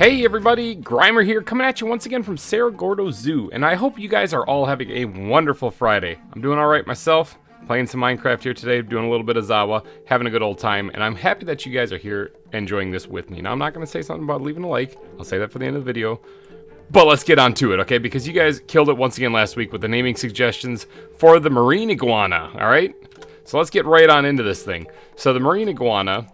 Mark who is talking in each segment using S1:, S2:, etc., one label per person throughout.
S1: Hey everybody, GReimer here, coming at you once again from Cerro Gordo Zoo, and I hope you guys are all having a wonderful Friday. I'm doing alright myself, playing some Minecraft here today, doing a little bit of ZAWA, having a good old time, and I'm happy that you guys are here enjoying this with me. Now I'm not going to say something about leaving a like, I'll say that for the end of the video, but let's get on to it, okay? Because you guys killed it once again last week with the naming suggestions for the marine iguana, alright? So let's get right on into this thing. So the marine iguana...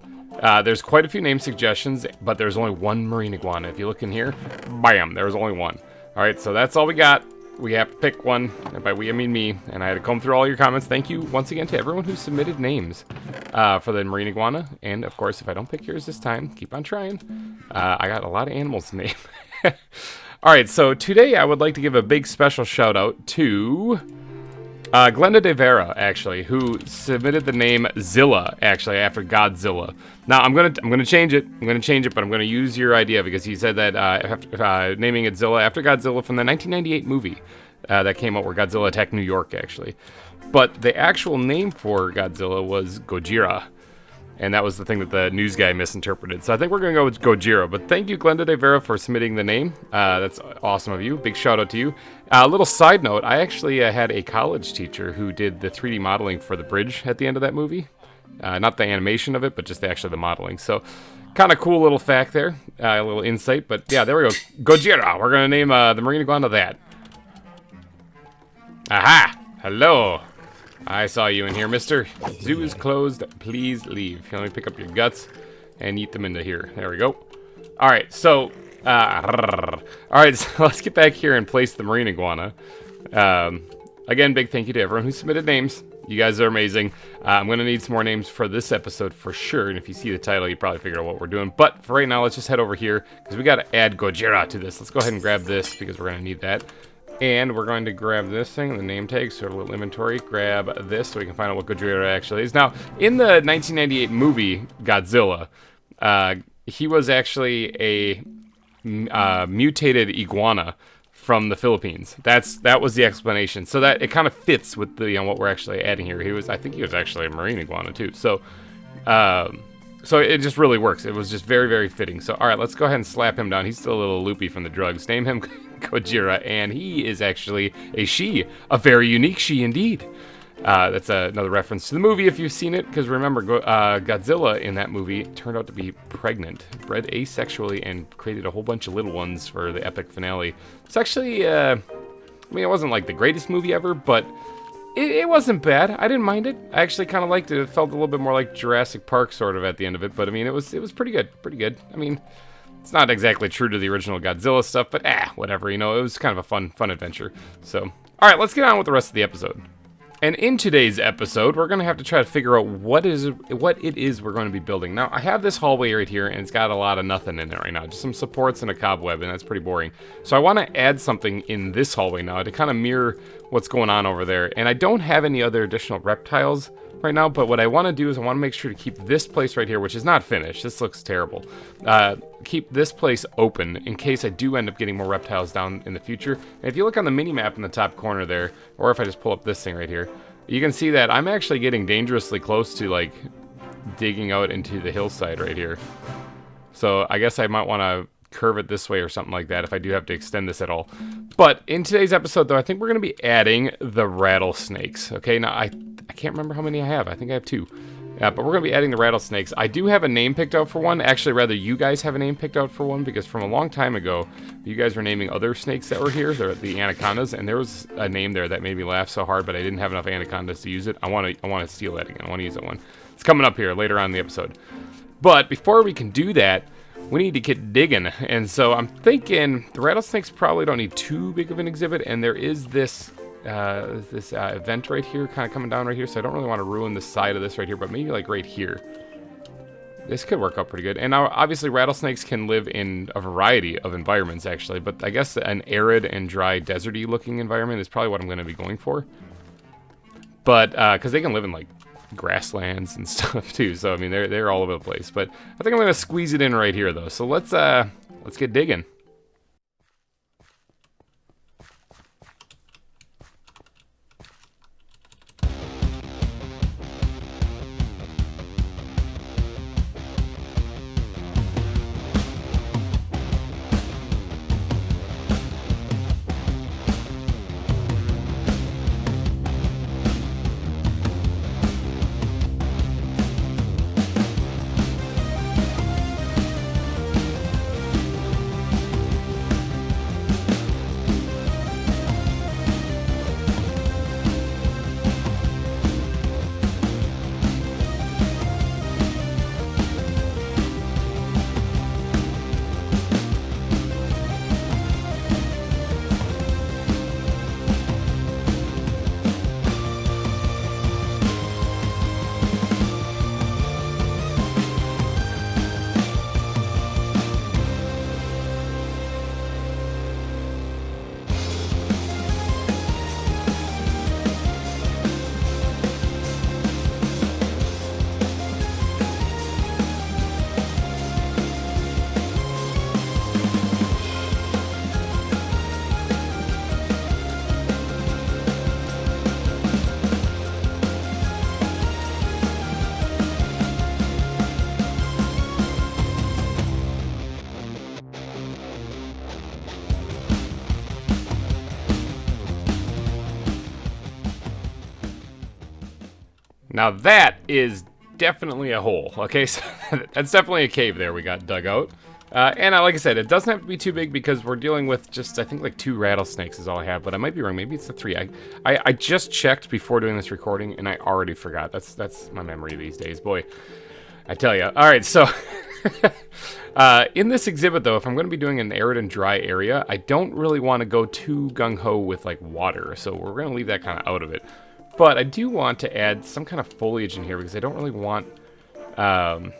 S1: there's quite a few name suggestions, but there's only one marine iguana. If you look in here, bam, there's only one. Alright, so that's all we got. We have to pick one, and by we I mean me, and I had to comb through all your comments. Thank you once again to everyone who submitted names for the marine iguana, and of course, if I don't pick yours this time, keep on trying. I got a lot of animals to name. Alright, so today I would like to give a big special shout out to... Glenda De Vera, actually, who submitted the name Zilla, actually, after Godzilla. Now, I'm gonna change it. I'm gonna change it, but I'm gonna use your idea because he said that naming it Zilla after Godzilla from the 1998 movie that came out where Godzilla attacked New York, actually. But the actual name for Godzilla was Gojira. And that was the thing that the news guy misinterpreted. So I think we're going to go with Gojira. But thank you, Glenda De Vera, for submitting the name. That's awesome of you. Big shout out to you. A little side note, I actually had a college teacher who did the 3D modeling for the bridge at the end of that movie. Not the animation of it, but just actually the modeling. So kind of cool little fact there. A little insight. But yeah, there we go. Gojira. We're going to name the marine iguana that. Aha! Hello! I saw you in here, mister. Zoo is closed. Please leave. Let me pick up your guts and eat them into here. There we go. Alright, so... Alright, so let's get back here and place the marine iguana. Again, big thank you to everyone who submitted names. You guys are amazing. I'm going to need some more names for this episode for sure. And if you see the title, you probably figure out what we're doing. But for right now, let's just head over here because we got to add Gojira to this. Let's go ahead and grab this because we're going to need that. And we're going to grab this thing, the name tag, so a little inventory, grab this so we can find out what Gojira actually is. Now, in the 1998 movie, Godzilla, he was actually a mutated iguana from the Philippines. That was the explanation. So that it kind of fits with the what we're actually adding here. I think he was actually a marine iguana too. So it just really works. It was just very, very fitting. So, all right, let's go ahead and slap him down. He's still a little loopy from the drugs. Name him Gojira, and he is actually a she. A very unique she indeed. That's another reference to the movie if you've seen it, because remember, Godzilla in that movie turned out to be pregnant, bred asexually, and created a whole bunch of little ones for the epic finale. It's actually, I mean, it wasn't like the greatest movie ever, but it wasn't bad. I didn't mind it. I actually kind of liked it. It felt a little bit more like Jurassic Park sort of at the end of it, but I mean, it was pretty good, pretty good. I mean, it's not exactly true to the original Godzilla stuff, but whatever, you know, it was kind of a fun adventure. So, all right, let's get on with the rest of the episode. And in today's episode, we're going to have to try to figure out what it is we're going to be building. Now, I have this hallway right here, and it's got a lot of nothing in it right now. Just some supports and a cobweb, and that's pretty boring. So I want to add something in this hallway now to kind of mirror what's going on over there. And I don't have any other additional reptiles right now, but what I want to do is I want to make sure to keep this place right here, which is not finished. This looks terrible. Keep this place open in case I do end up getting more reptiles down in the future. And if you look on the mini-map in the top corner there, or if I just pull up this thing right here, you can see that I'm actually getting dangerously close to, like, digging out into the hillside right here. So I guess I might want to curve it this way or something like that if I do have to extend this at all. But in today's episode, though, I think we're going to be adding the rattlesnakes. Okay, now I can't remember how many I have. I think I have 2. But we're going to be adding the rattlesnakes. I do have a name picked out for one. Actually, rather, you guys have a name picked out for one, because from a long time ago, you guys were naming other snakes that were here. They're the anacondas, and there was a name there that made me laugh so hard, but I didn't have enough anacondas to use it. I want to steal that again. I want to use that one. It's coming up here later on in the episode. But before we can do that, we need to get digging. And so I'm thinking the rattlesnakes probably don't need too big of an exhibit, and there is this event right here, kind of coming down right here, so I don't really want to ruin the side of this right here, but maybe like right here. This could work out pretty good. And now, obviously, rattlesnakes can live in a variety of environments, actually, but I guess an arid and dry, deserty looking environment is probably what I'm going to be going for. But, because they can live in, like, grasslands and stuff, too, so, I mean, they're all over the place. But I think I'm going to squeeze it in right here, though, so let's get digging. Now that is definitely a hole. Okay, so that's definitely a cave there we got dug out. And like I said, it doesn't have to be too big because we're dealing with just, I think, like 2 rattlesnakes is all I have. But I might be wrong. Maybe it's the 3. I just checked before doing this recording, and I already forgot. That's my memory these days, boy. I tell you. All right, so in this exhibit, though, if I'm going to be doing an arid and dry area, I don't really want to go too gung-ho with, like, water. So we're going to leave that kind of out of it. But I do want to add some kind of foliage in here because I don't really want to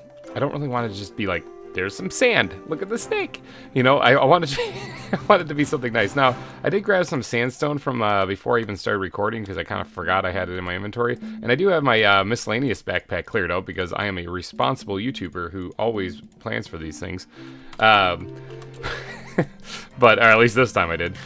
S1: just be like, there's some sand. Look at the snake. You know, I wanted to I wanted to be something nice. Now, I did grab some sandstone from before I even started recording because I kind of forgot I had it in my inventory. And I do have my miscellaneous backpack cleared out because I am a responsible YouTuber who always plans for these things. But or at least this time I did.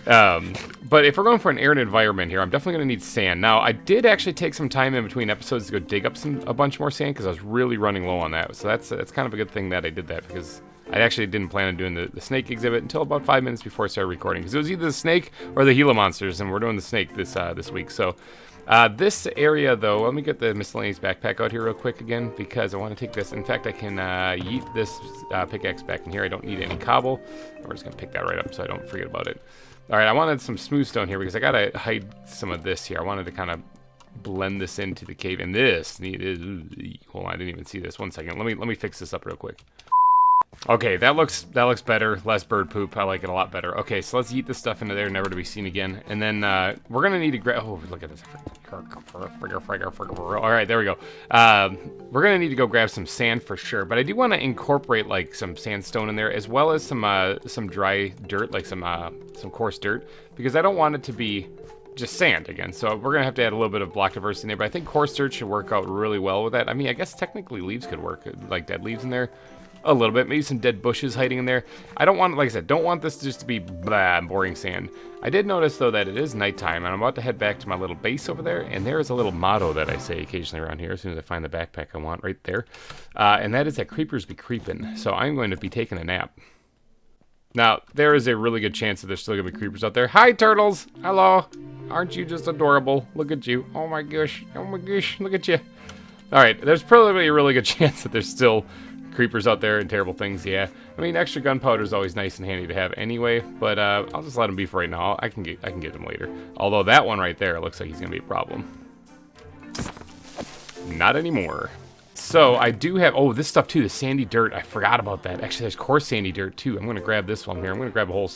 S1: But if we're going for an arid environment here, I'm definitely going to need sand. Now, I did actually take some time in between episodes to go dig up a bunch more sand because I was really running low on that. So that's kind of a good thing that I did that because I actually didn't plan on doing the snake exhibit until about 5 minutes before I started recording. Because it was either the snake or the Gila monsters, and we're doing the snake this week. So this area, though, let me get the miscellaneous backpack out here real quick again because I want to take this. In fact, I can yeet this pickaxe back in here. I don't need any cobble. We're just going to pick that right up so I don't forget about it. All right, I wanted some smooth stone here because I gotta hide some of this here. I wanted to kind of blend this into the cave. And this hold on, I didn't even see this. 1 second. Let me fix this up real quick. Okay, that looks better. Less bird poop. I like it a lot better. Okay, so let's yeet this stuff into there, never to be seen again. And then we're gonna need to grab. Oh, look at this. All right, there we go. We're gonna need to go grab some sand for sure. But I do want to incorporate like some sandstone in there, as well as some dry dirt, like some coarse dirt, because I don't want it to be just sand again. So we're gonna have to add a little bit of block diversity in there. But I think coarse dirt should work out really well with that. I mean, I guess technically leaves could work, like dead leaves in there. A little bit, maybe some dead bushes hiding in there. I don't want, like I said, don't want this just to be blah, boring sand. I did notice, though, that it is nighttime, and I'm about to head back to my little base over there, and there is a little motto that I say occasionally around here as soon as I find the backpack I want right there. And that is that creepers be creeping. So I'm going to be taking a nap. Now, there is a really good chance that there's still going to be creepers out there. Hi, turtles! Hello! Aren't you just adorable? Look at you. Oh my gosh. Oh my gosh. Look at you. Alright, there's probably a really good chance that there's still creepers out there and terrible things, yeah. I mean, extra gunpowder is always nice and handy to have anyway, but I'll just let him be for right now. I can get him later. Although that one right there looks like he's gonna be a problem. Not anymore. So I do have, oh, this stuff too, the sandy dirt. I forgot about that. Actually, there's coarse sandy dirt too. I'm gonna grab this while I'm here. I'm gonna grab a whole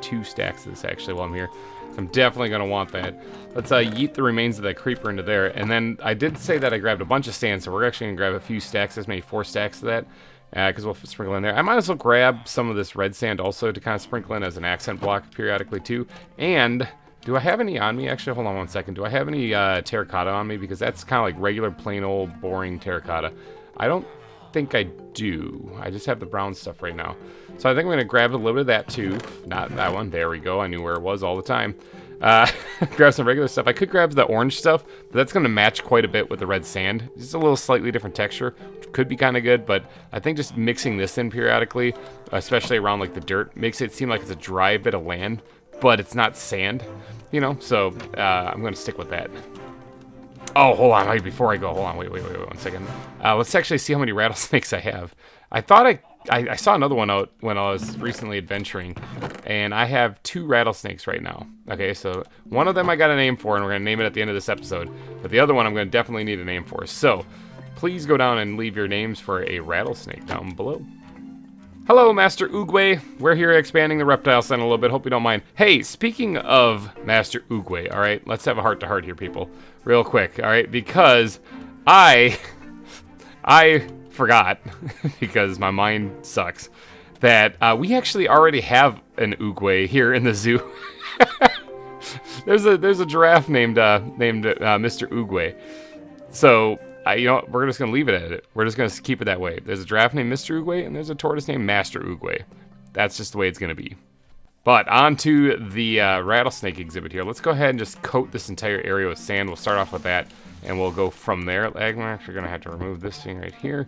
S1: 2 stacks of this actually while I'm here. I'm definitely going to want that. Let's yeet the remains of that creeper into there. And then I did say that I grabbed a bunch of sand, so we're actually going to grab a few stacks. There's maybe 4 stacks of that, because we'll sprinkle in there. I might as well grab some of this red sand also to kind of sprinkle in as an accent block periodically too. And do I have any on me? Actually, hold on 1 second. Do I have any terracotta on me? Because that's kind of like regular, plain old, boring terracotta. I don't think I do. I just have the brown stuff right now. So I think I'm going to grab a little bit of that too. Not that one. There we go. I knew where it was all the time. Grab some regular stuff. I could grab the orange stuff, but that's going to match quite a bit with the red sand. Just a little slightly different texture, which could be kind of good, but I think just mixing this in periodically, especially around like the dirt, makes it seem like it's a dry bit of land, but it's not sand, you know? So I'm going to stick with that. Oh, hold on. Wait, before I go, hold on. Wait 1 second. Let's actually see how many rattlesnakes I have. I thought I saw another one out when I was recently adventuring, and I have 2 rattlesnakes right now. Okay, so one of them I got a name for, and we're going to name it at the end of this episode. But the other one I'm going to definitely need a name for. So please go down and leave your names for a rattlesnake down below. Hello, Master Oogway. We're here expanding the reptile scent a little bit. Hope you don't mind. Hey, speaking of Master Oogway, all right, let's have a heart-to-heart here, people, real quick, all right, because I forgot, because my mind sucks, that we actually already have an Oogway here in the zoo. There's a giraffe named Mr. Oogway. So you know what? We're just gonna leave it at it. We're just gonna keep it that way. There's a giraffe named Mr. Oogway, and there's a tortoise named Master Oogway. That's just the way it's gonna be. But on to the rattlesnake exhibit here. Let's go ahead and just coat this entire area with sand. We'll start off with that, and we'll go from there. I'm actually gonna have to remove this thing right here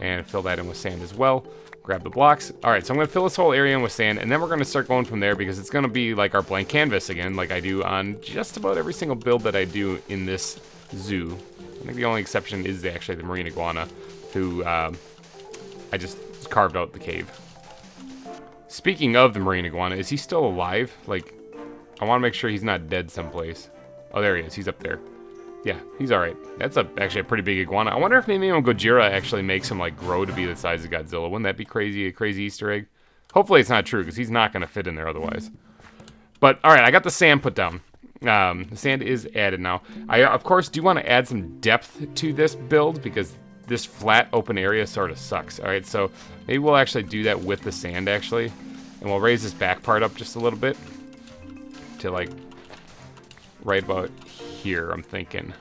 S1: and fill that in with sand as well. Grab the blocks. All right, so I'm gonna fill this whole area in with sand, and then we're gonna start going from there because it's gonna be like our blank canvas again, like I do on just about every single build that I do in this zoo. I think the only exception is actually the marine iguana, who I just carved out the cave. Speaking of the marine iguana, is he still alive? Like, I want to make sure he's not dead someplace. Oh, there he is. He's up there. Yeah, he's alright. That's actually a pretty big iguana. I wonder if maybe Gojira actually makes him, like, grow to be the size of Godzilla. Wouldn't that be crazy? A crazy Easter egg? Hopefully it's not true, because he's not going to fit in there otherwise. But, alright, I got the sand put down. The sand is added now. I, of course, do want to add some depth to this build, because this flat open area sort of sucks. Alright, so maybe we'll actually do that with the sand, actually. And we'll raise this back part up just a little bit. To, like, right about here, I'm thinking.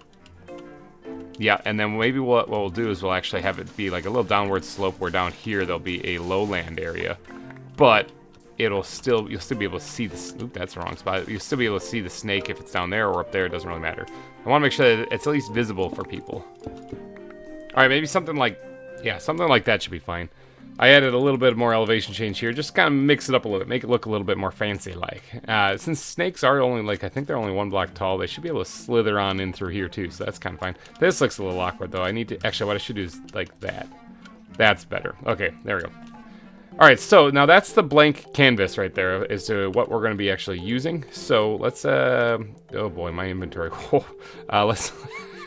S1: Yeah, and then maybe what we'll do is we'll actually have it be like a little downward slope where down here there'll be a lowland area. But you'll still be able to see the, oop, that's the wrong spot. You'll still be able to see the snake if it's down there or up there, it doesn't really matter. I want to make sure that it's at least visible for people. Alright, maybe something like, yeah, something like that should be fine. I added a little bit more elevation change here, just kind of mix it up a little bit, make it look a little bit more fancy-like. Since snakes are only, like, I think they're only 1 block tall, they should be able to slither on in through here, too, so that's kind of fine. This looks a little awkward, though. I need to, actually, what I should do is, like, that. That's better. Okay, there we go. Alright, so now that's the blank canvas right there as to what we're going to be actually using. So let's, oh boy, my inventory. Let's,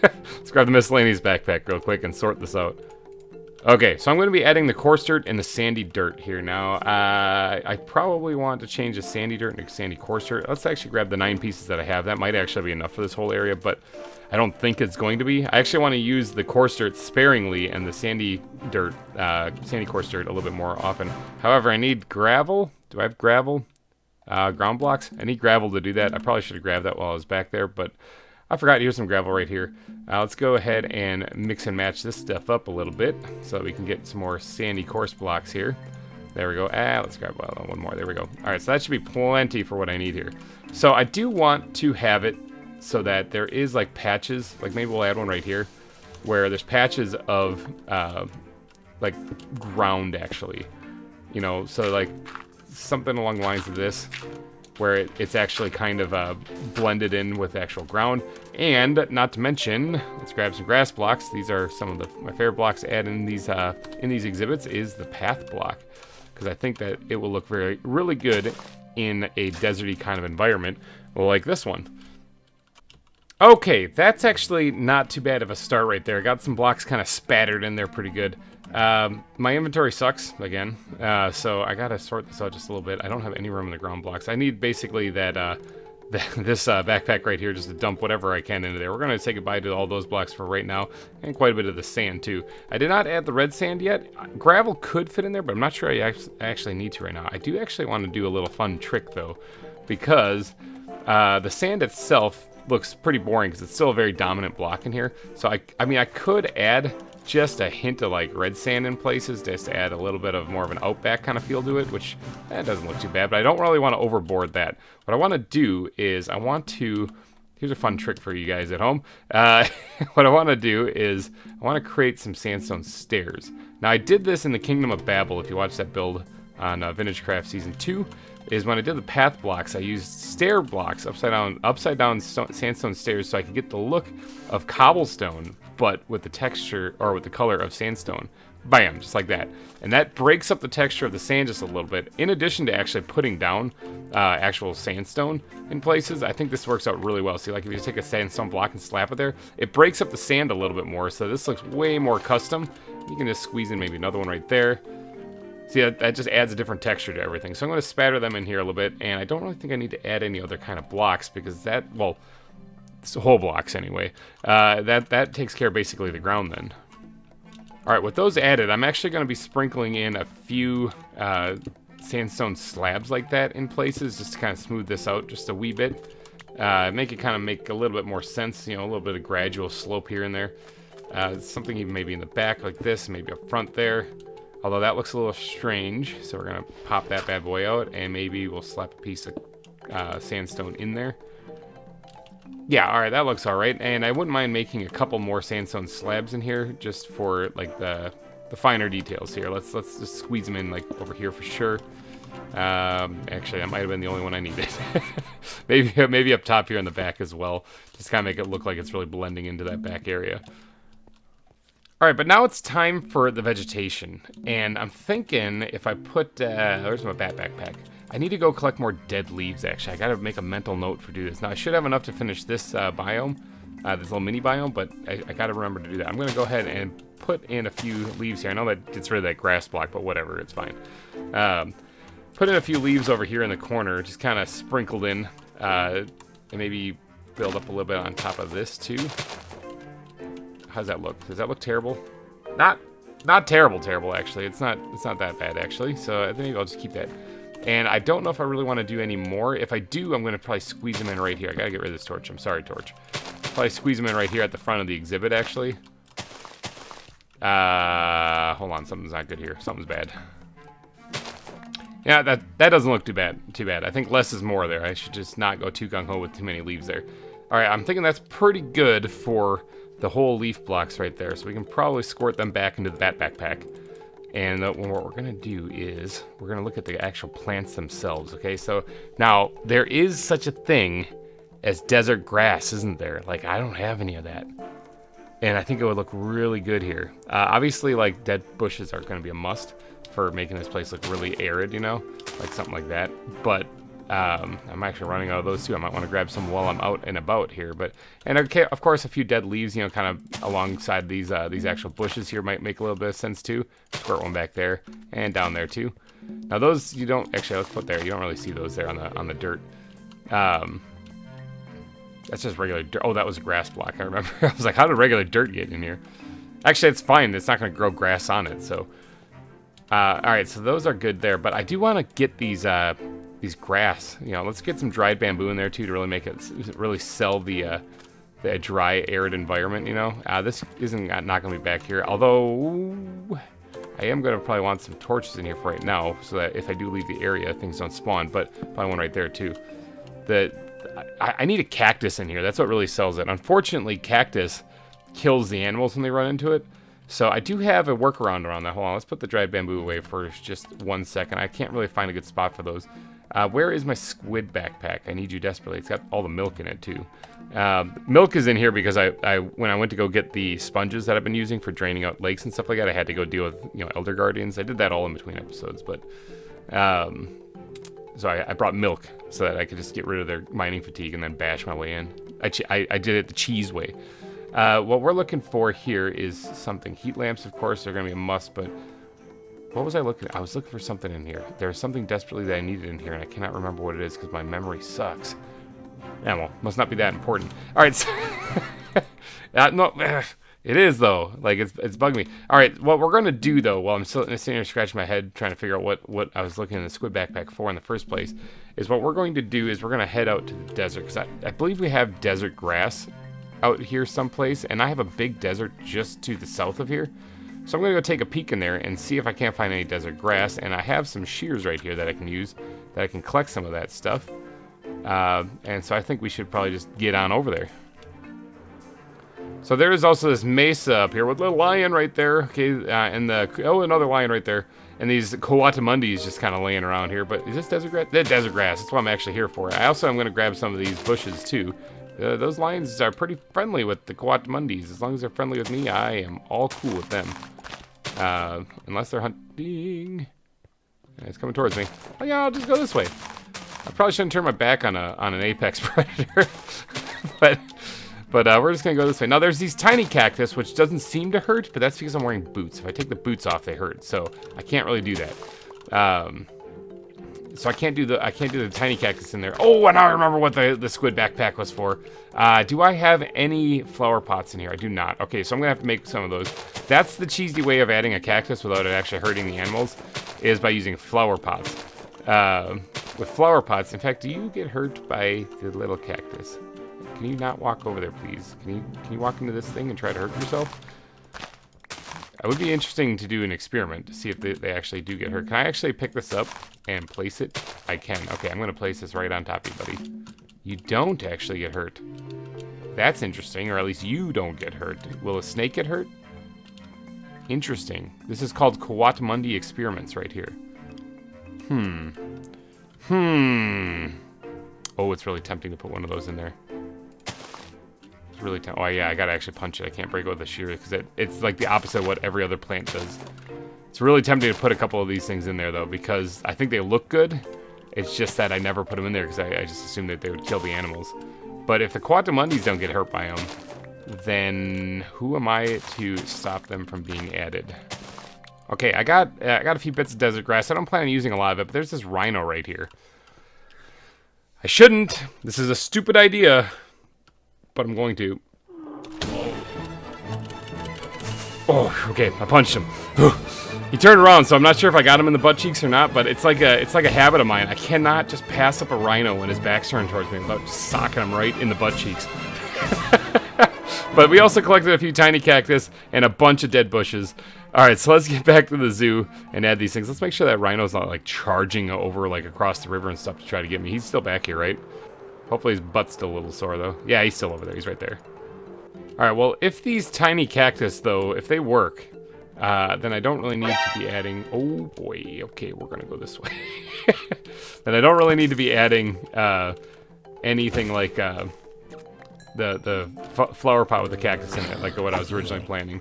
S1: let's grab the miscellaneous backpack real quick and sort this out. Okay, so I'm going to be adding the coarse dirt and the sandy dirt here now. I probably want to change the sandy dirt into sandy coarse dirt. Let's actually grab the 9 pieces that I have. That might actually be enough for this whole area, but I don't think it's going to be. I actually want to use the coarse dirt sparingly and the sandy dirt, sandy coarse dirt a little bit more often. However, I need gravel. Do I have gravel? Ground blocks? I need gravel to do that. I probably should have grabbed that while I was back there, but I forgot. Here's some gravel right here. Let's go ahead and mix and match this stuff up a little bit so that we can get some more sandy coarse blocks here. There we go. Let's grab one more. There we go. All right, so that should be plenty for what I need here. So I do want to have it so that there is like patches, like maybe we'll add one right here, where there's patches of like ground actually. You know, so like something along the lines of this, where it's actually kind of blended in with the actual ground. And not to mention, let's grab some grass blocks. These are some of my favorite blocks to add in these exhibits is the path block, because I think that it will look really good in a deserty kind of environment like this one. Okay, that's actually not too bad of a start right there. Got some blocks kind of spattered in there pretty good. My inventory sucks, again, so I gotta sort this out just a little bit. I don't have any room in the ground blocks. I need basically that, this backpack right here just to dump whatever I can into there. We're gonna say goodbye to all those blocks for right now, and quite a bit of the sand, too. I did not add the red sand yet. Gravel could fit in there, but I'm not sure I actually need to right now. I do actually want to do a little fun trick, though, because the sand itself looks pretty boring because it's still a very dominant block in here. So I mean, I could add just a hint of like red sand in places just to add a little bit of more of an outback kind of feel to it, which doesn't look too bad, but I don't really want to overboard that. What I want to do is here's a fun trick for you guys at home. What I want to do is I want to create some sandstone stairs. Now I did this in the Kingdom of Babel. If you watch that build on VintageCraft Season 2, is when I did the path blocks, I used stair blocks, upside down sandstone stairs, so I could get the look of cobblestone, but with the texture, or with the color of sandstone. Bam, just like that. And that breaks up the texture of the sand just a little bit. In addition to actually putting down actual sandstone in places, I think this works out really well. See, like if you take a sandstone block and slap it there, it breaks up the sand a little bit more, so this looks way more custom. You can just squeeze in maybe another one right there. See, that just adds a different texture to everything. So I'm going to spatter them in here a little bit, and I don't really think I need to add any other kind of blocks, because that, well, it's whole blocks anyway. That takes care of basically the ground then. Alright, with those added, I'm actually going to be sprinkling in a few sandstone slabs like that in places, just to kind of smooth this out just a wee bit. Make it kind of make a little bit more sense, you know, a little bit of gradual slope here and there. Something even maybe in the back like this, maybe up front there. Although that looks a little strange, so we're going to pop that bad boy out, and maybe we'll slap a piece of sandstone in there. Yeah, alright, that looks alright, and I wouldn't mind making a couple more sandstone slabs in here, just for, like, the finer details here. Let's just squeeze them in, like, over here for sure. Actually, that might have been the only one I needed. maybe up top here in the back as well. Just kind of make it look like it's really blending into that back area. Alright, but now it's time for the vegetation. And I'm thinking if I put... where's my bat backpack? I need to go collect more dead leaves, actually. I gotta make a mental note for do this. Now, I should have enough to finish this biome, this little mini biome, but I gotta remember to do that. I'm gonna go ahead and put in a few leaves here. I know that gets rid of that grass block, but whatever, it's fine. Put in a few leaves over here in the corner, just kind of sprinkled in, and maybe build up a little bit on top of this, too. How's that look? Does that look terrible? Not terrible, actually. It's not that bad, actually. So I think I'll just keep that. And I don't know if I really want to do any more. If I do, I'm going to probably squeeze them in right here. I got to get rid of this torch. I'm sorry, torch. Probably squeeze them in right here at the front of the exhibit, actually. Hold on. Something's not good here. Something's bad. Yeah, that doesn't look too bad. I think less is more there. I should just not go too gung-ho with too many leaves there. All right, I'm thinking that's pretty good for the whole leaf blocks right there. So we can probably squirt them back into the bat backpack. And what we're going to do is we're going to look at the actual plants themselves, okay? So now there is such a thing as desert grass, isn't there? Like, I don't have any of that. And I think it would look really good here. Obviously, like, dead bushes are going to be a must for making this place look really arid, you know? Like something like that. But I'm actually running out of those too. I might want to grab some while I'm out and about here. And okay, of course, a few dead leaves, you know, kind of alongside these actual bushes here might make a little bit of sense too. Squirt one back there and down there too. Now those you don't actually, let's put there. You don't really see those there on the dirt. That's just regular dirt. Oh, that was a grass block. I remember. I was like, how did regular dirt get in here? Actually, it's fine. It's not going to grow grass on it. So, all right. So those are good there. But I do want to get these grass, you know, let's get some dried bamboo in there too to really make it, really sell the dry, arid environment, you know. This isn't not going to be back here, although I am going to probably want some torches in here for right now, so that if I do leave the area, things don't spawn, but probably one right there too. I need a cactus in here. That's what really sells it. Unfortunately, cactus kills the animals when they run into it. So I do have a workaround around that. Hold on, let's put the dried bamboo away for just 1 second. I can't really find a good spot for those. Where is my squid backpack? I need you desperately. It's got all the milk in it too. Milk is in here because when I went to go get the sponges that I've been using for draining out lakes and stuff like that, I had to go deal with, you know, elder guardians. I did that all in between episodes, but so I brought milk so that I could just get rid of their mining fatigue and then bash my way in. I did it the cheese way. What we're looking for here is something. Heat lamps, of course, are going to be a must, but what was I looking at? I was looking for something in here. There was something desperately that I needed in here, and I cannot remember what it is because my memory sucks. Yeah, well, must not be that important. All right, so no, it is, though. Like, it's bugging me. All right, what we're going to do, though, while I'm still sitting here scratching my head trying to figure out what I was looking in the squid backpack for in the first place, is what we're going to do is we're going to head out to the desert, because I believe we have desert grass out here someplace, and I have a big desert just to the south of here. So I'm going to go take a peek in there and see if I can't find any desert grass, and I have some shears right here that I can use, that I can collect some of that stuff. And so I think we should probably just get on over there. So there is also this mesa up here with a lion right there, okay, and another lion right there, and these coatimundis just kind of laying around here. But is this desert grass? They're desert grass. That's what I'm actually here for. I also am going to grab some of these bushes too. Those lions are pretty friendly with the coatimundis. As long as they're friendly with me, I am all cool with them. Unless they're hunting. It's coming towards me. Oh yeah, I'll just go this way. I probably shouldn't turn my back on an apex predator. but we're just gonna go this way. Now there's these tiny cactus, which doesn't seem to hurt, but that's because I'm wearing boots. If I take the boots off, they hurt. So I can't really do that. So I can't do the tiny cactus in there. Oh, and I remember what the squid backpack was for. Do I have any flower pots in here? I do not. Okay, so I'm gonna have to make some of those. That's the cheesy way of adding a cactus without it actually hurting the animals, is by using flower pots. With flower pots, in fact, do you get hurt by the little cactus? Can you not walk over there, please? Can you walk into this thing and try to hurt yourself? It would be interesting to do an experiment to see if they actually do get hurt. Can I actually pick this up and place it? I can. Okay, I'm going to place this right on top of you, buddy. You don't actually get hurt. That's interesting, or at least you don't get hurt. Will a snake get hurt? Interesting. This is called Coatimundi experiments right here. Oh, it's really tempting to put one of those in there. It's really tempting. Oh, yeah, I gotta actually punch it. I can't break it with a shear because it's like the opposite of what every other plant does. It's really tempting to put a couple of these things in there, though, because I think they look good. It's just that I never put them in there because I just assumed that they would kill the animals. But if the Quantumundis don't get hurt by them, then who am I to stop them from being added? Okay, I got a few bits of desert grass. I don't plan on using a lot of it, but there's this rhino right here. I shouldn't. This is a stupid idea, but I'm going to. Oh, okay, I punched him. He turned around, so I'm not sure if I got him in the butt cheeks or not, but it's like a habit of mine. I cannot just pass up a rhino when his back's turned towards me without just socking him right in the butt cheeks. But we also collected a few tiny cactus and a bunch of dead bushes. Alright, so let's get back to the zoo and add these things. Let's make sure that rhino's not like charging over like across the river and stuff to try to get me. He's still back here, right? Hopefully his butt's still a little sore though. Yeah, he's still over there. He's right there. Alright, well, if these tiny cactus though, if they work, then I don't really need to be adding... Oh boy, okay, we're gonna go this way. Then I don't really need to be adding anything like the flower pot with the cactus in it, like what I was originally planning.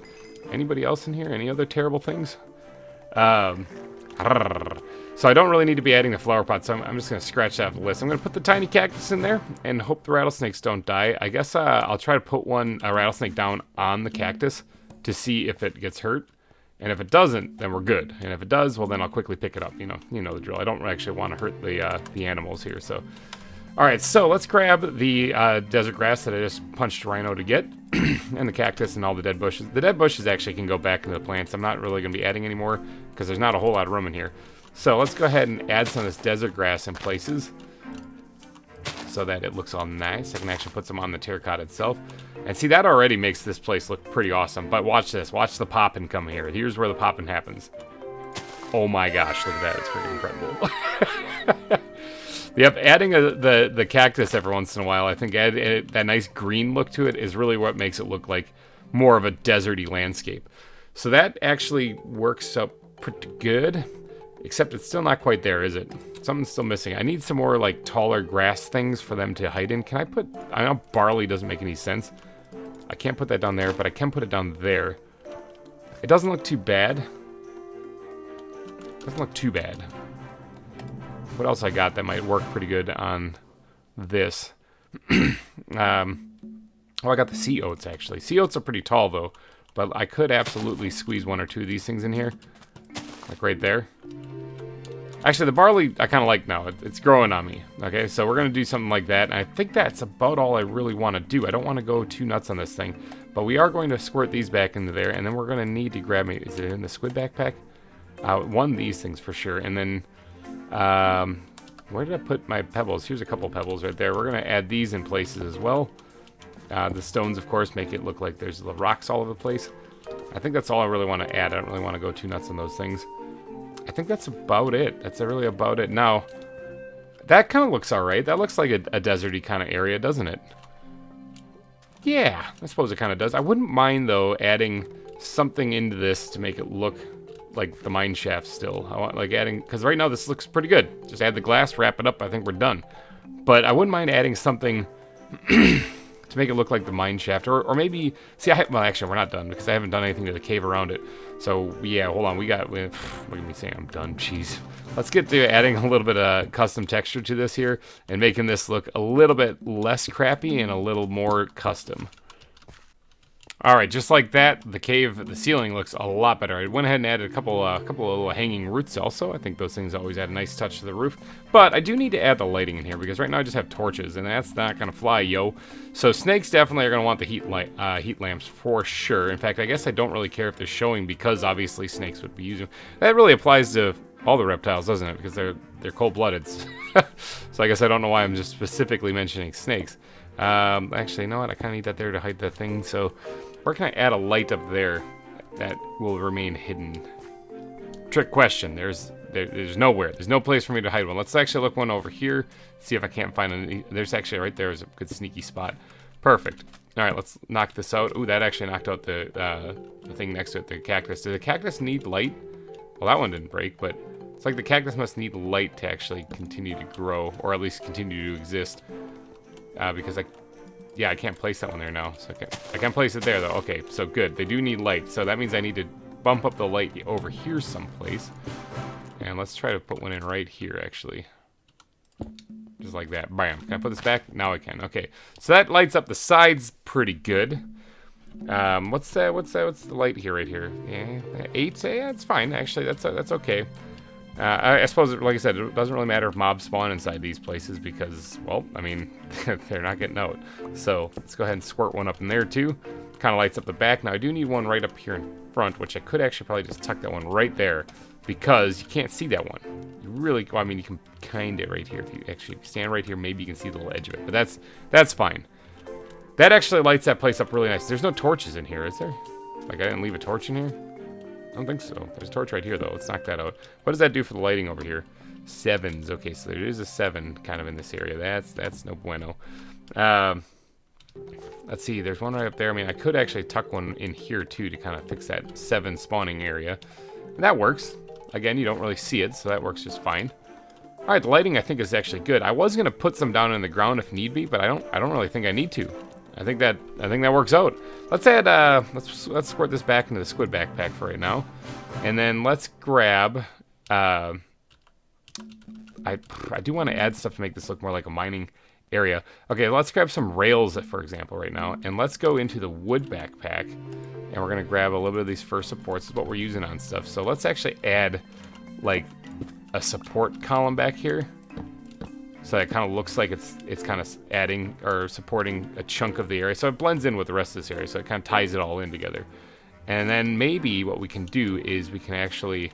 S1: Anybody else in here? Any other terrible things? So I don't really need to be adding the flower pot, so I'm just going to scratch that off the list. I'm going to put the tiny cactus in there and hope the rattlesnakes don't die. I guess I'll try to put a rattlesnake down on the cactus to see if it gets hurt. And if it doesn't, then we're good. And if it does, well, then I'll quickly pick it up. You know the drill. I don't actually want to hurt the animals here, so... Alright, so let's grab the desert grass that I just punched Rhino to get, and the cactus and all the dead bushes. The dead bushes actually can go back into the plants. I'm not really going to be adding anymore because there's not a whole lot of room in here. So let's go ahead and add some of this desert grass in places so that it looks all nice. I can actually put some on the terracotta itself. And see, that already makes this place look pretty awesome. But watch this. Watch the popping come here. Here's where the popping happens. Oh my gosh, look at that. It's pretty incredible. Yep, adding the cactus every once in a while, I think that nice green look to it is really what makes it look like more of a deserty landscape. So that actually works up pretty good, except it's still not quite there, is it? Something's still missing. I need some more like taller grass things for them to hide in. Can I put... I know barley doesn't make any sense. I can't put that down there, but I can put it down there. It doesn't look too bad. It doesn't look too bad. What else I got that might work pretty good on this? Oh, I got the sea oats, actually. Sea oats are pretty tall, though. But I could absolutely squeeze one or two of these things in here. Like right there. Actually, the barley I kind of like now. It's growing on me. Okay, so we're going to do something like that. And I think that's about all I really want to do. I don't want to go too nuts on this thing. But we are going to squirt these back into there. And then we're going to need to grab me... Is it in the squid backpack? One of these things for sure. And then... where did I put my pebbles? Here's a couple pebbles right there. We're going to add these in places as well. The stones, of course, make it look like there's the rocks all over the place. I think that's all I really want to add. I don't really want to go too nuts on those things. I think that's about it. That's really about it. Now, that kind of looks alright. That looks like a deserty kind of area, doesn't it? Yeah, I suppose it kind of does. I wouldn't mind, though, adding something into this to make it look... like the mine shaft still. I want like adding, because right now this looks pretty good. Just add the glass, wrap it up, I think we're done. But I wouldn't mind adding something to make it look like the mine shaft, or maybe, see, well actually we're not done because I haven't done anything to the cave around it. So yeah, hold on, look at me saying I'm done, jeez. Let's get to adding a little bit of custom texture to this here and making this look a little bit less crappy and a little more custom. Alright, just like that, the ceiling looks a lot better. I went ahead and added a couple of little hanging roots also. I think those things always add a nice touch to the roof. But I do need to add the lighting in here, because right now I just have torches, and that's not going to fly, yo. So snakes definitely are going to want the heat lamps for sure. In fact, I guess I don't really care if they're showing, because obviously snakes would be using... That really applies to all the reptiles, doesn't it? Because they're cold-blooded. So I guess I don't know why I'm just specifically mentioning snakes. Actually, you know what? I kind of need that there to hide the thing, so... Where can I add a light up there that will remain hidden? Trick question. There's nowhere. There's no place for me to hide one. Let's actually look one over here. See if I can't find any. There's actually right there is a good sneaky spot. Perfect. All right, let's knock this out. Ooh, that actually knocked out the thing next to it, the cactus. Does the cactus need light? Well, that one didn't break, but It's like the cactus must need light to actually continue to grow, or at least continue to exist. Because I can't place that one there now. So I can place it there though. Okay, so good. They do need light, so that means I need to bump up the light over here someplace. And let's try to put one in right here, actually. Just like that. Bam. Can I put this back? Now I can. Okay. So that lights up the sides pretty good. What's the light here, right here? Yeah, 8? Yeah, it's fine. Actually, that's okay. I suppose, like I said, it doesn't really matter if mobs spawn inside these places because, well, I mean, they're not getting out. So let's go ahead and squirt one up in there too. Kind of lights up the back. Now I do need one right up here in front, which I could actually probably just tuck that one right there because you can't see that one. You really, well, I mean, you can kind of right here. If you actually stand right here, maybe you can see the little edge of it, but that's fine. That actually lights that place up really nice. There's no torches in here, is there? Like I didn't leave a torch in here? I don't think so. There's a torch right here, though. Let's knock that out. What does that do for the lighting over here? 7s. Okay, so there is a 7 kind of in this area. That's no bueno. Let's see. There's one right up there. I mean, I could actually tuck one in here, too, to kind of fix that 7 spawning area. And that works. Again, you don't really see it, so that works just fine. All right, the lighting, I think, is actually good. I was going to put some down in the ground if need be, but I don't really think I need to. I think that works out. Let's add let's squirt this back into the squid backpack for right now, and then let's grab. I do want to add stuff to make this look more like a mining area. Okay, let's grab some rails, for example, right now, and let's go into the wood backpack, and we're gonna grab a little bit of these first supports. This is what we're using on stuff. So let's actually add like a support column back here. So it kind of looks like it's kind of adding or supporting a chunk of the area. So it blends in with the rest of this area. So it kind of ties it all in together. And then maybe what we can do is we can actually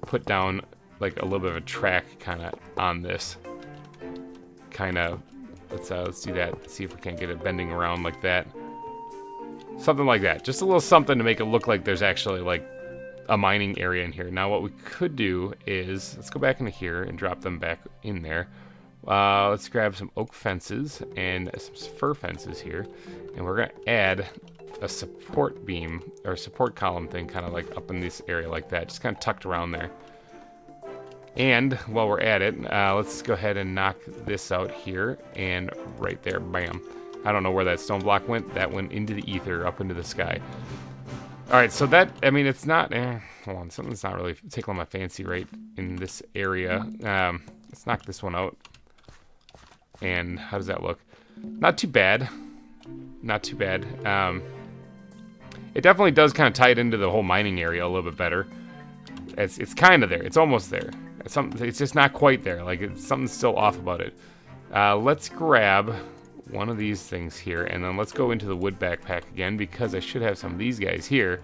S1: put down like a little bit of a track kind of on this. Kind of, let's do that. Let's see if we can't get it bending around like that. Something like that. Just a little something to make it look like there's actually like a mining area in here. Now what we could do is, let's go back into here and drop them back in there. Let's grab some oak fences and some fir fences here, and we're gonna add a support beam or support column thing kind of like up in this area like that, just kind of tucked around there. And while we're at it, let's go ahead and knock this out here and right there, bam. I don't know where that stone block went. That went into the ether, up into the sky. All right, so that, I mean, it's not, hold on, something's not really tickling my fancy right in this area. Let's knock this one out. And how does that look? Not too bad. Not too bad. It definitely does kind of tie it into the whole mining area a little bit better. It's kind of there. It's almost there. It's just not quite there. Like, something's still off about it. Let's grab one of these things here, and then let's go into the wood backpack again, because I should have some of these guys here.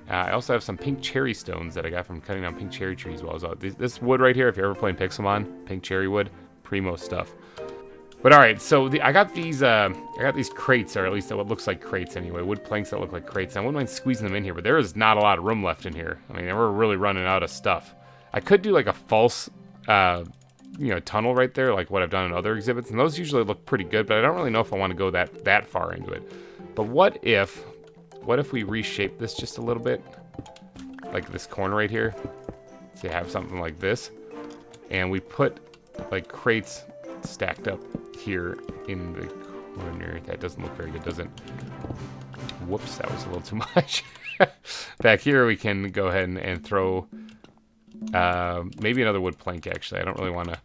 S1: I also have some pink cherry stones that I got from cutting down pink cherry trees while I was out. This wood right here, if you're ever playing Pixelmon, pink cherry wood, primo stuff. But all right, so I got these crates, or at least what looks like crates anyway, wood planks that look like crates. I wouldn't mind squeezing them in here, but there is not a lot of room left in here. I mean, we're really running out of stuff. I could do like a false, tunnel right there, like what I've done in other exhibits, and those usually look pretty good. But I don't really know if I want to go that far into it. But what if we reshape this just a little bit, like this corner right here? So you have something like this, and we put like crates stacked up here in the corner. That doesn't look very good, does it? Whoops, that was a little too much. Back here we can go ahead and throw maybe another wood plank. Actually, I don't really want to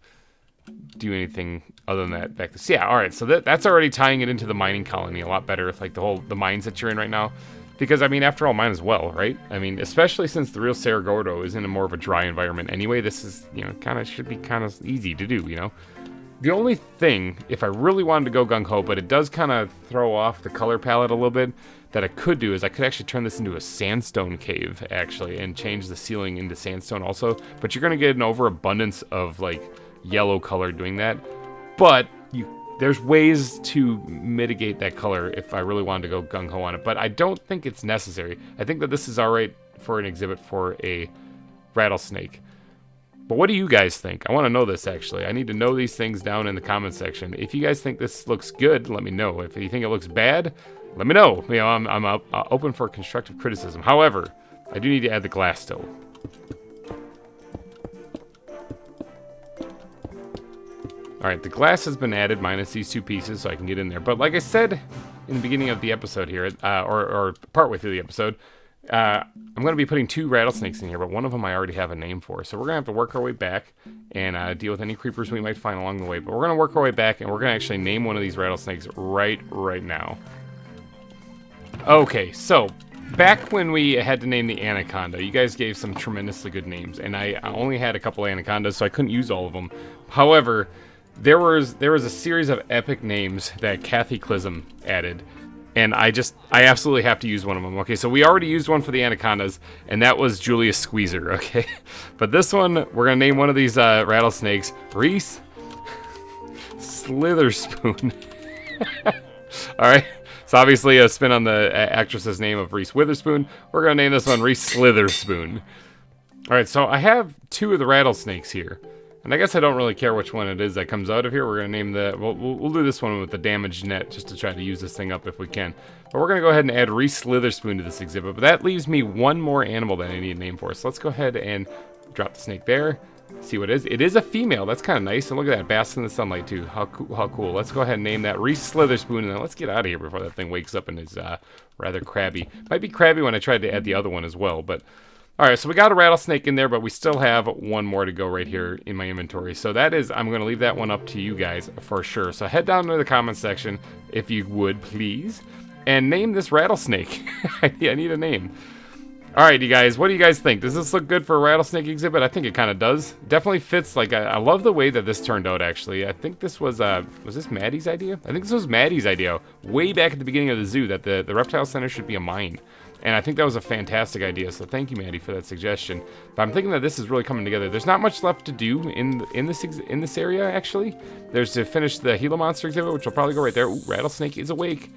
S1: do anything other than that back this. Yeah, all right, so that's already tying it into the mining colony a lot better, like the mines that you're in right now. Because, I mean, after all, mine as well, right? I mean, especially since the real Cerro Gordo is in a more of a dry environment anyway, this is, should be kind of easy to do, The only thing, if I really wanted to go gung-ho, but it does kind of throw off the color palette a little bit, that I could do is I could actually turn this into a sandstone cave, actually, and change the ceiling into sandstone also. But you're going to get an overabundance of, like, yellow color doing that. But there's ways to mitigate that color if I really wanted to go gung-ho on it. But I don't think it's necessary. I think that this is all right for an exhibit for a rattlesnake. But what do you guys think? I want to know this, actually. I need to know these things down in the comment section. If you guys think this looks good, let me know. If you think it looks bad, let me know. I'm open for constructive criticism. However, I do need to add the glass still. Alright, the glass has been added minus these 2 pieces so I can get in there. But like I said in the beginning of the episode here, or partway through the episode, I'm going to be putting 2 rattlesnakes in here, but one of them I already have a name for. So we're going to have to work our way back and deal with any creepers we might find along the way. But we're going to work our way back, and we're going to actually name one of these rattlesnakes right now. Okay, so back when we had to name the anaconda, you guys gave some tremendously good names, and I only had a couple anacondas, so I couldn't use all of them. However, there was a series of epic names that Kathy Clism added, and I absolutely have to use one of them. Okay, so we already used one for the anacondas, and that was Julius Squeezer, okay? But this one, we're going to name one of these rattlesnakes Reese Slitherspoon. Alright, so obviously a spin on the actress's name of Reese Witherspoon. We're going to name this one Reese Slitherspoon. Alright, so I have 2 of the rattlesnakes here. And I guess I don't really care which one it is that comes out of here. We're going to name the... We'll do this one with the damaged net just to try to use this thing up if we can. But we're going to go ahead and add Reese Slitherspoon to this exhibit. But that leaves me one more animal that I need a name for. So let's go ahead and drop the snake there. See what it is. It is a female. That's kind of nice. And look at that. Basks in the sunlight too. How cool. Let's go ahead and name that Reese Slitherspoon. And then let's get out of here before that thing wakes up and is rather crabby. Might be crabby when I tried to add the other one as well. But... Alright, so we got a rattlesnake in there, but we still have one more to go right here in my inventory. So that is, I'm going to leave that one up to you guys for sure. So head down to the comments section, if you would, please, and name this rattlesnake. I need a name. Alright, you guys, what do you guys think? Does this look good for a rattlesnake exhibit? I think it kind of does. Definitely fits, like, I love the way that this turned out, actually. I think this was this Maddie's idea? I think this was Maddie's idea way back at the beginning of the zoo, that the reptile center should be a mine. And I think that was a fantastic idea, so thank you, Maddie, for that suggestion. But I'm thinking that this is really coming together. There's not much left to do in this area, actually. There's to finish the Gila Monster exhibit, which will probably go right there. Ooh, rattlesnake is awake.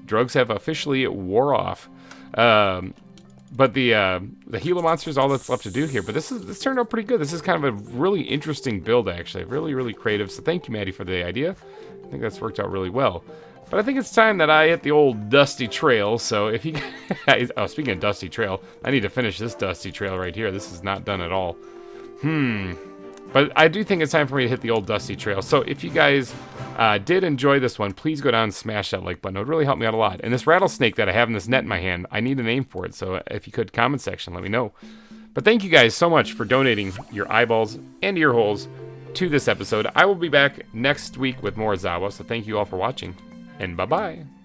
S1: Drugs have officially wore off. But the Gila Monster is all that's left to do here. But this turned out pretty good. This is kind of a really interesting build, actually. Really, really creative. So thank you, Maddie, for the idea. I think that's worked out really well. But I think it's time that I hit the old dusty trail, so if you guys... Oh, speaking of dusty trail, I need to finish this dusty trail right here. This is not done at all. But I do think it's time for me to hit the old dusty trail. So if you guys did enjoy this one, please go down and smash that like button. It would really help me out a lot. And this rattlesnake that I have in this net in my hand, I need a name for it. So if you could, comment section, let me know. But thank you guys so much for donating your eyeballs and ear holes to this episode. I will be back next week with more ZAWA, so thank you all for watching. And bye-bye.